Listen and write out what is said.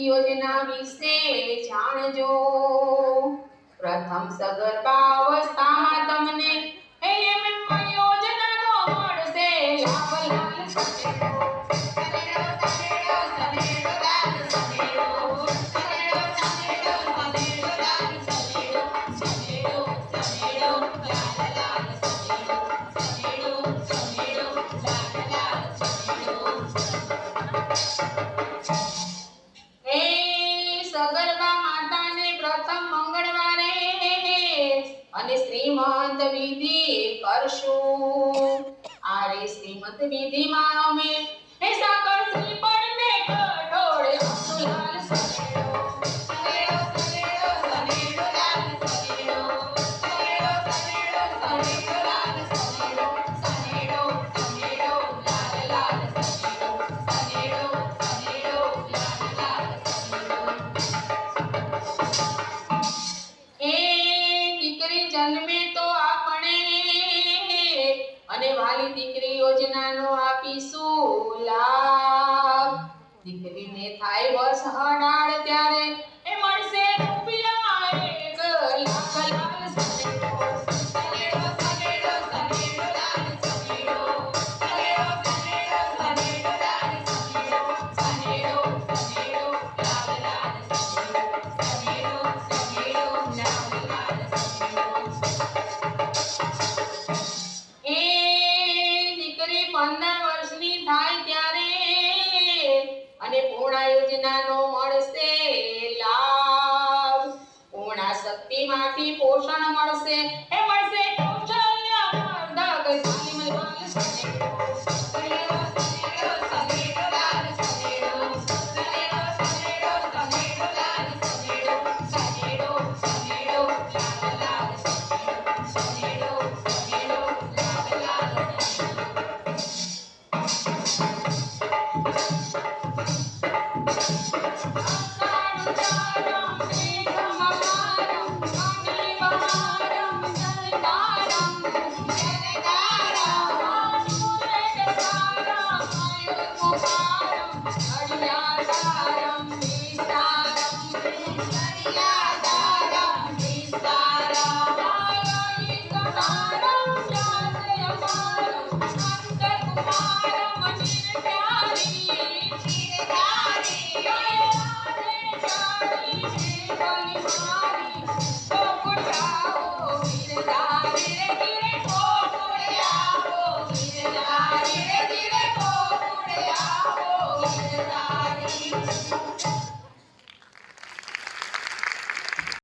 યોજના વિશે જાણજો. પ્રથમ સગર્ભાવસ્થામાં તમને એલિમેન્ટ યોજનાનો મળશે અને શ્રીમંત વિધિ કરશું. આ રે શ્રીમંત વિધિમાં અમે હે સાકર શ્રી પડને કઠોળે અબ્દુલાલ સનેડો સનેડો સનેડો સનેડો લાલ સનેડો સનેડો સનેડો સનેડો લાલ સનેડો સનેડો સનેડો લાલ લાલ સનેડો સનેડો સનેડો લાલ લાલ સનેડો. જન્મે તો આપણે અને વાલી દીકરી યોજનાનો આપીશું લાભ. દીકરીને થાય વર્ષ 18 ત્યારે એ મળશે રૂપિયા 1 લાખ. લાલ સનેડો સનેડો સનેડો સનેડો લાલ સનેડો સનેડો સનેડો સનેડો લાલ સનેડો સનેડો સનેડો લાલ લાલ સનેડો સનેડો સનેડો લાલ લાલ સનેડો. 15 વર્ષની થાય ત્યારે અને પૂર્ણા યોજનાનો મળશે લાભ. પૂર્ણા શક્તિમાંથી પોષણ મળશે.